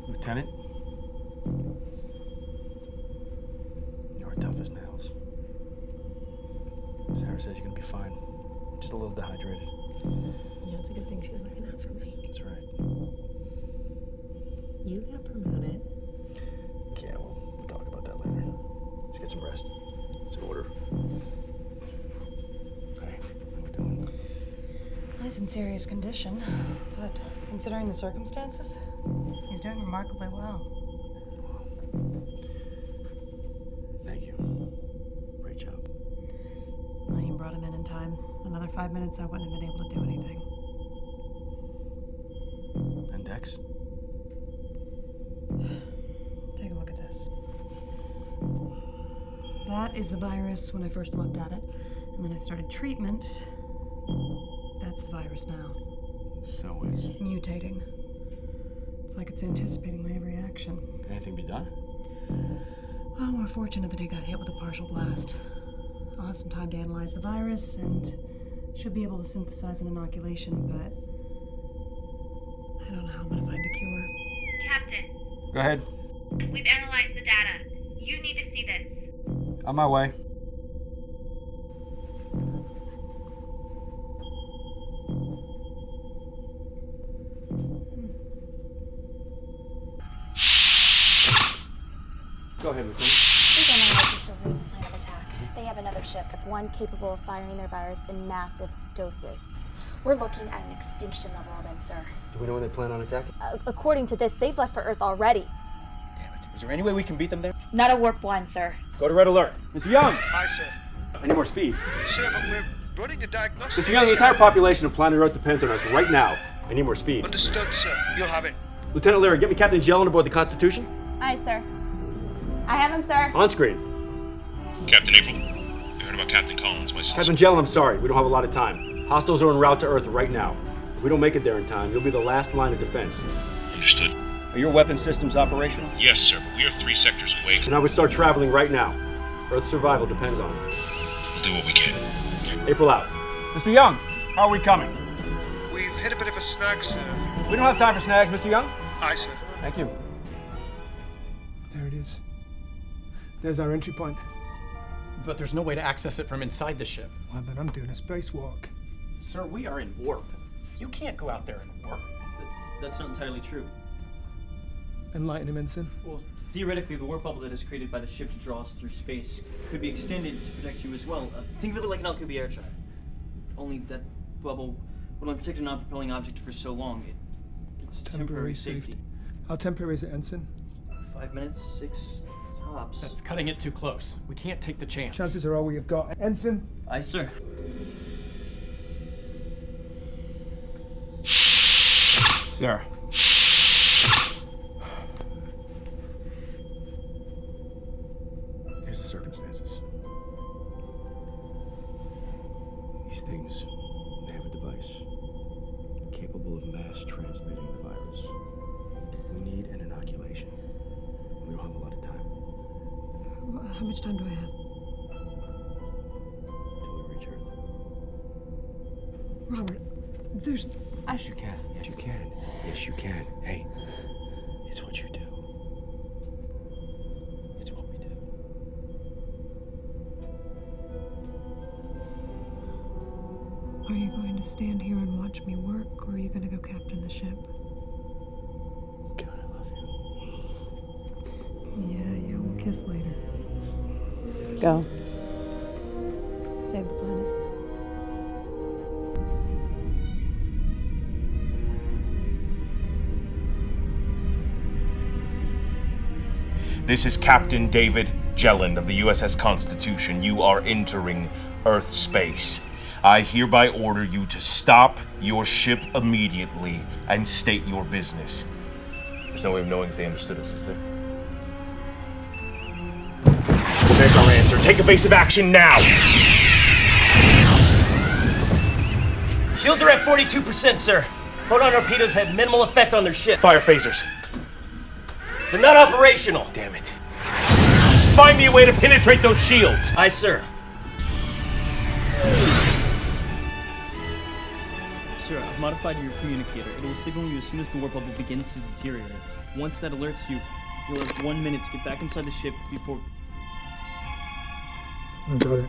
Lieutenant? You're tough as nails. Sarah says you're gonna be fine. Just a little dehydrated. Yeah, it's a good thing she's looking out for me. That's right. You got promoted. Yeah, we'll talk about that later. Just get some rest. It's in order. Hey, how we doing? He's in serious condition, but considering the circumstances, he's doing remarkably well. Thank you. Great job. Well, you brought him in time. Another 5 minutes, I wouldn't have been able to do anything. And Dex? Take a look at this. That is the virus when I first looked at it, and then I started treatment. That's the virus now. So it's mutating. It's like it's anticipating my every action. Can anything be done? Well, we're fortunate that he got hit with a partial blast. I'll have some time to analyze the virus and should be able to synthesize an inoculation, but I don't know how I'm gonna find a cure. Captain, Go ahead. we've analyzed the data. You need to see this. On my way. Go ahead, Lieutenant. We've analyzed the Silverman's plan of attack. They have another ship, one capable of firing their virus in massive doses. We're looking at an extinction level event, sir. Do we know when they plan on attacking? According to this, they've left for Earth already. Is there any way we can beat them there? Not a warp one, sir. Go to red alert. Mr. Young! Aye, sir. I need more speed. Sir, but we're running a diagnostic. Mr. Young, the entire population of planet Earth depends on us right now. I need more speed. Understood, sir. You'll have it. Lieutenant Leary, get me Captain Gellin aboard the Constitution. Aye, sir. I have him, sir. On screen. Captain April, you heard about Captain Collins, my sister. Captain Gellin, I'm sorry. We don't have a lot of time. Hostiles are en route to Earth right now. If we don't make it there in time, you'll be the last line of defense. Understood. Are your weapon systems operational? Yes, sir, but we are 3 sectors away. And I would start traveling right now. Earth's survival depends on it. We'll do what we can. April out. Mr. Young, how are we coming? We've hit a bit of a snag, sir. We don't have time for snags, Mr. Young. Aye, sir. Thank you. There it is. There's our entry point. But there's no way to access it from inside the ship. Well, then I'm doing a spacewalk. Sir, we are in warp. You can't go out there in warp. That's not entirely true. Enlighten him, Ensign. Well, theoretically, the warp bubble that is created by the ship to draw us through space could be extended to protect you as well. Think of it like an Alcubi air trap. Only that bubble will only protect a non-propelling object for so long. It's temporary safety. How temporary is it, Ensign? 5 minutes, 6 tops. That's cutting it too close. We can't take the chance. Chances are all we have got. Ensign? Aye, sir. Sarah. Here's the circumstances. These things, they have a device capable of mass transmitting the virus. We need an inoculation. We don't have a lot of time. How much time do I have? Till we reach Earth. Robert, there's... Yes, you can. Yes, you can. Yes, you can. Hey, it's what you do. It's what we do. Are you going to stand here and watch me work, or are you going to go captain the ship? God, I love you. Yeah, we'll kiss later. Go. Save the planet. This is Captain David Jelland of the USS Constitution. You are entering Earth space. I hereby order you to stop your ship immediately and state your business. There's no way of knowing if they understood us, is there? Well, there's our answer. Take evasive action now! Shields are at 42%, sir. Photon torpedoes had minimal effect on their ship. Fire phasers. They're not operational. Damn it. Find me a way to penetrate those shields. Aye, sir. Sir, I've modified your communicator. It will signal you as soon as the warp bubble begins to deteriorate. Once that alerts you, you'll have 1 minute to get back inside the ship before... I got it.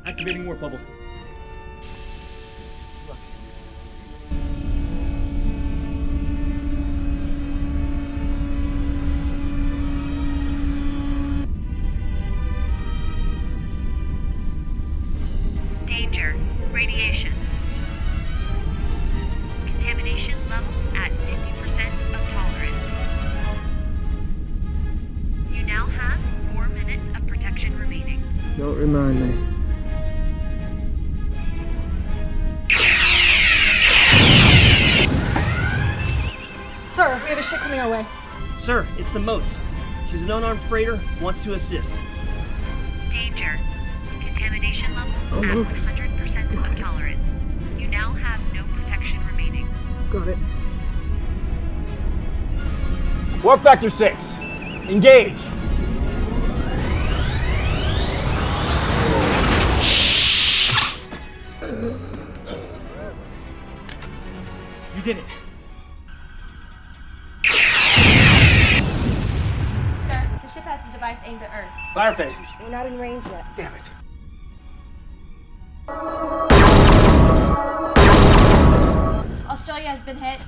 Activating warp bubble. Danger. Radiation. Contamination levels at 50% of tolerance. You now have 4 minutes of protection remaining. Don't remind me. Sir, we have a ship coming our way. Sir, it's the Moats. She's an unarmed freighter, wants to assist. Danger. Contamination levels at 100% of tolerance. You now have no protection remaining. Got it. Warp Factor 6. Engage. You did it. Sir, the ship has a device aimed at Earth. Fire phasers. We're not in range yet. Damn it. Australia has been hit.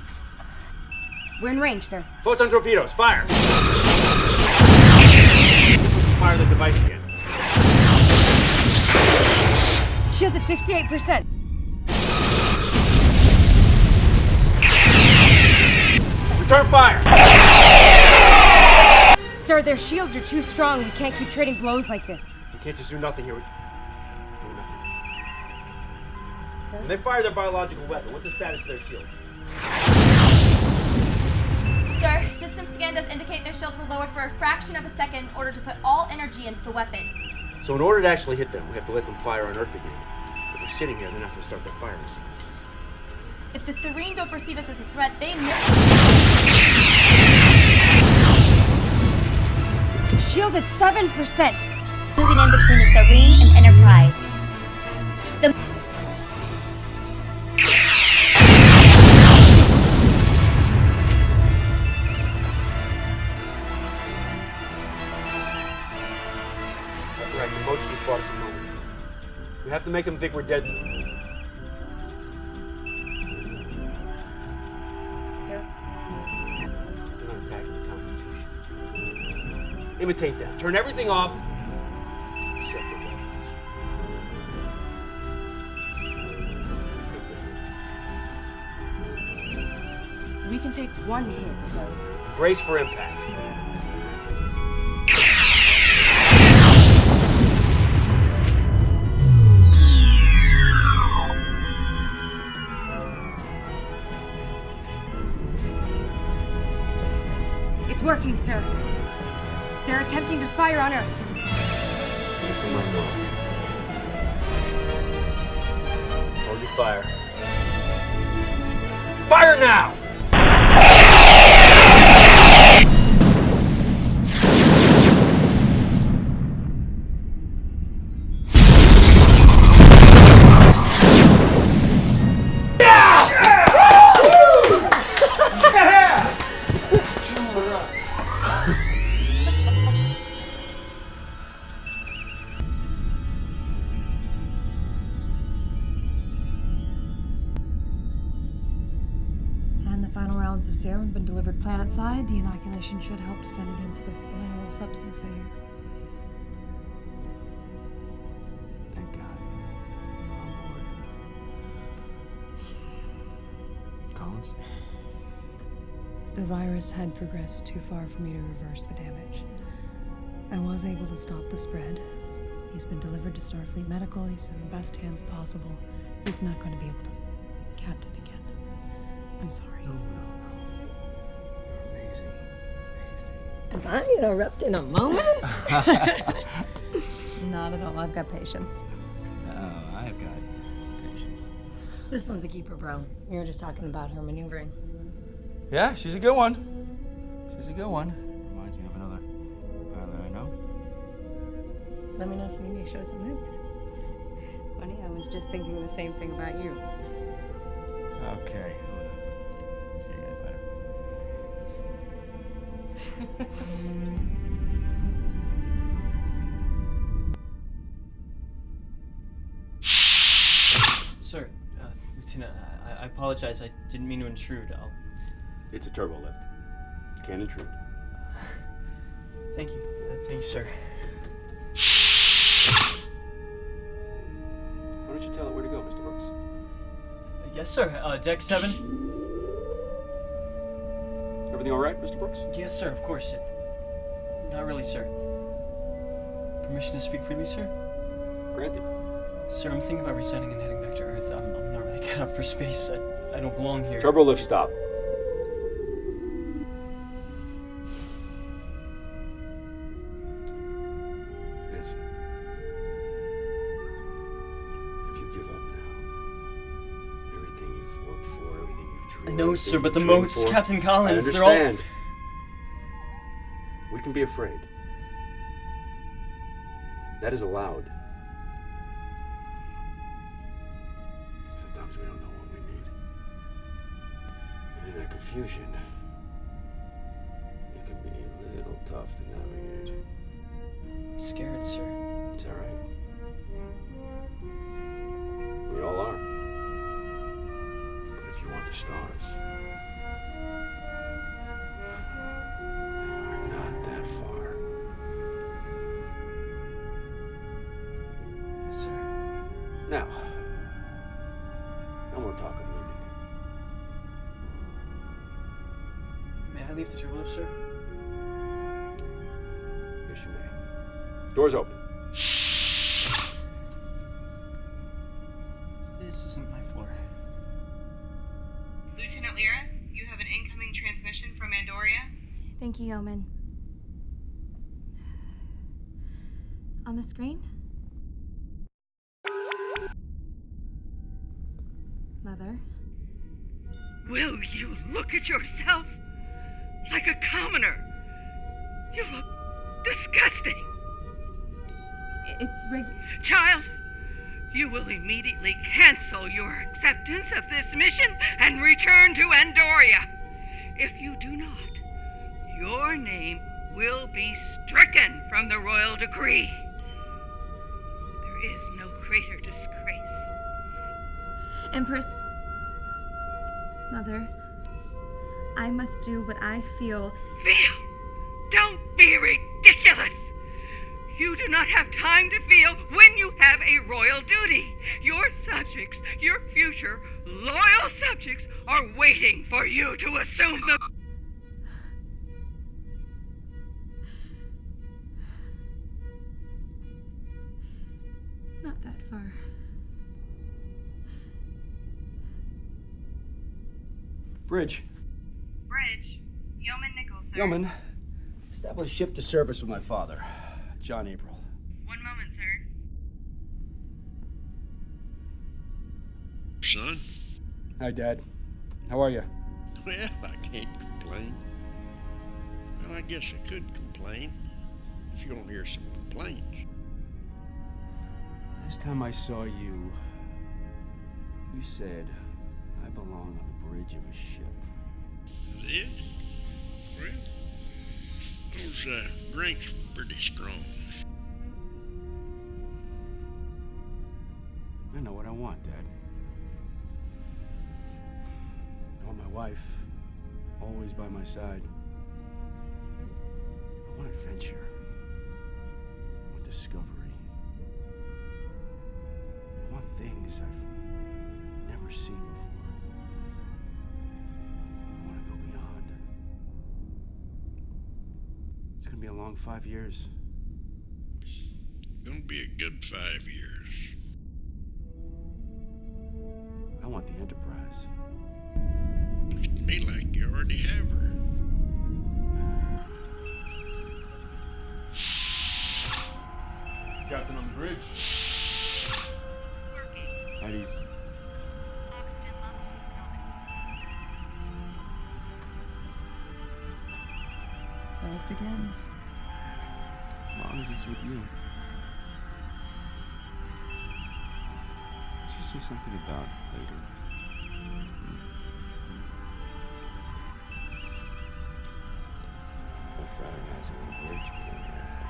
We're in range, sir. Photon torpedoes, fire! Fire the device again. Shield's at 68%. Return fire! Sir, their shields are too strong. We can't keep trading blows like this. We can't just do nothing here. Do nothing. Sir? When they fire their biological weapon, what's the status of their shields? Sir, system scan does indicate their shields were lowered for a fraction of a second in order to put all energy into the weapon. So in order to actually hit them, we have to let them fire on Earth again. If we're sitting here, they're not going to start their fire missiles. If the Serene don't perceive us as a threat, they miss. Shield at 7%. Moving in between the Serene and Enterprise. The to make them think we're dead. Sir? They're not attacking the Constitution. Imitate them. Turn everything off. Except the weapons. We can take one hit, sir. Brace for impact. It's working, sir. They're attempting to fire on Earth. Hold your fire. Fire now! And the final rounds of serum have been delivered planet-side. The inoculation should help defend against the final substance they use. Thank God. You're on board. Collins? The virus had progressed too far for me to reverse the damage. I was able to stop the spread. He's been delivered to Starfleet Medical. He's in the best hands possible. He's not going to be able to captain again. I'm sorry. No. You're amazing. Am I interrupting a moment? Not at all. I've got patience. Oh, I've got patience. This one's a keeper, bro. You were just talking about her maneuvering. Yeah, she's a good one. She's a good one. Reminds me of another pilot I know. Let me know if you need me to show some moves. Funny, I was just thinking the same thing about you. Okay. See you guys later. Sir, Lieutenant, I apologize. I didn't mean to intrude. It's a turbo lift. Can't intrude. Thank you. Thank you, sir. Why don't you tell it where to go, Mr. Brooks? Yes, sir. Deck 7. Everything all right, Mr. Brooks? Yes, sir. Of course. Not really, sir. Permission to speak freely, sir? Granted. Sir, I'm thinking about resigning and heading back to Earth. I'm not really cut out for space. I don't belong here. Turbo lift stop. Nancy. If you give up now, everything you've worked for, everything you've dreamed, I know, everything sir, but you've the dreamed moats, for, Captain Collins, I they're all... understand. We can be afraid. That is allowed. Sometimes we don't know what we need. And in that confusion, it can be a little tough to navigate. I'm scared, sir. It's all right. We all are. But if you want the stars, they are not that far. Yes, sir. Now, no more talk of leaving. May I leave the turbo lift, sir? Yes, you may. Doors open. This isn't my floor. Lieutenant Lyra, you have an incoming transmission from Andoria. Thank you, Yeoman. On the screen? Mother? Will you look at yourself like a commoner? You look disgusting. It's Child, you will immediately cancel your acceptance of this mission and return to Andoria. If you do not, your name will be stricken from the royal decree. There is no greater disgrace Empress. Mother, I must do what I feel. Feel? Don't be ridiculous! You do not have time to feel when you have a royal duty. Your subjects, your future loyal subjects, are waiting for you to assume the... Not that far. Bridge. Bridge. Yeoman Nichols, sir. Yeoman, establish ship to service with my father, John April. One moment, sir. Son? Hi, Dad. How are you? Well, I can't complain. Well, I guess I could complain if you want to hear some complaints. Last time I saw you, you said I belong on the bridge of a ship. I did? Well, those drinks were pretty strong. I know what I want, Dad. I want my wife always by my side. I want adventure. I want discovery. I want things I've never seen before. I want to go beyond. It's gonna be a long 5 years. Gonna be a good 5 years. I want the Enterprise. Looks to me like you already have her. Captain on the bridge. Heidi's. So it begins. As long as it's with you. Did you say something about later? We're fraternizing on the bridge beyond everything.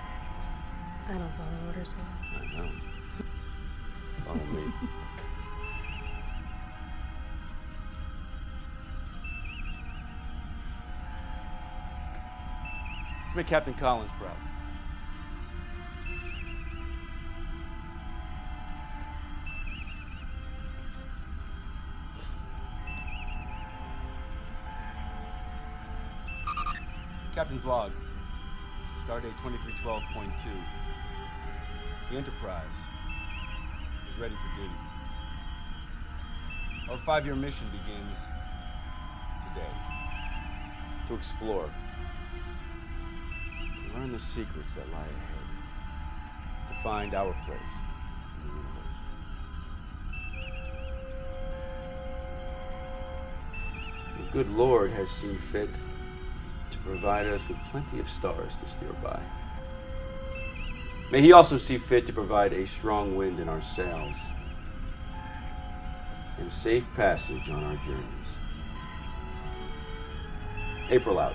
I don't follow orders well. I know. Follow me. Let's make Captain Collins proud. Captain's log. Stardate 2312.2. The Enterprise is ready for duty. Our 5-year mission begins today. To explore. To learn the secrets that lie ahead. To find our place in the universe. The good Lord has seen fit to provide us with plenty of stars to steer by. May He also see fit to provide a strong wind in our sails and safe passage on our journeys. April out.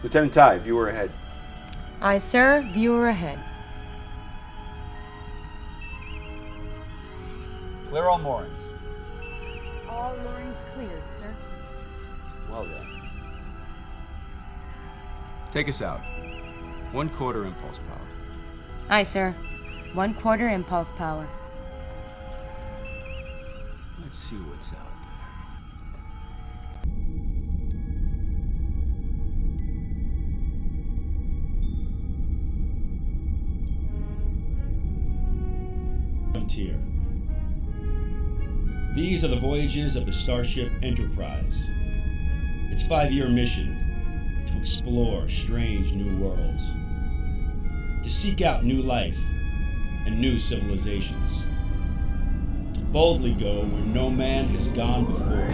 Lieutenant Ty, viewer ahead. Aye, sir. Viewer ahead. Clear all moorings. All moorings cleared, sir. Well then. Take us out. 1/4 impulse power. Aye, sir. 1/4 impulse power. Let's see what's out there. Frontier. These are the voyages of the Starship Enterprise. Its 5-year mission: to explore strange new worlds, to seek out new life and new civilizations, to boldly go where no man has gone before.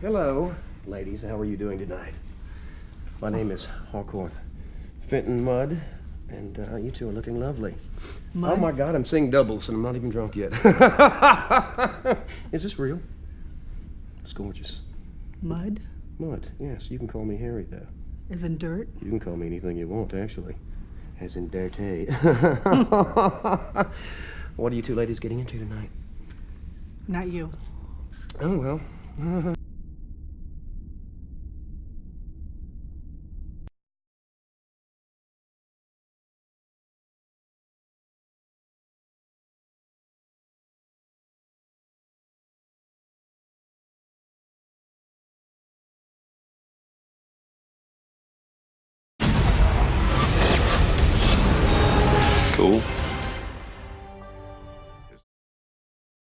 Hello, ladies. How are you doing tonight? My name is Harcourt Fenton Mudd, and you two are looking lovely. Mudd? Oh my God, I'm seeing doubles, and I'm not even drunk yet. Is this real? It's gorgeous. Mudd? Mudd, yes. You can call me Harry, though. As in dirt? You can call me anything you want, actually. As in dirty. What are you two ladies getting into tonight? Not you. Oh, well.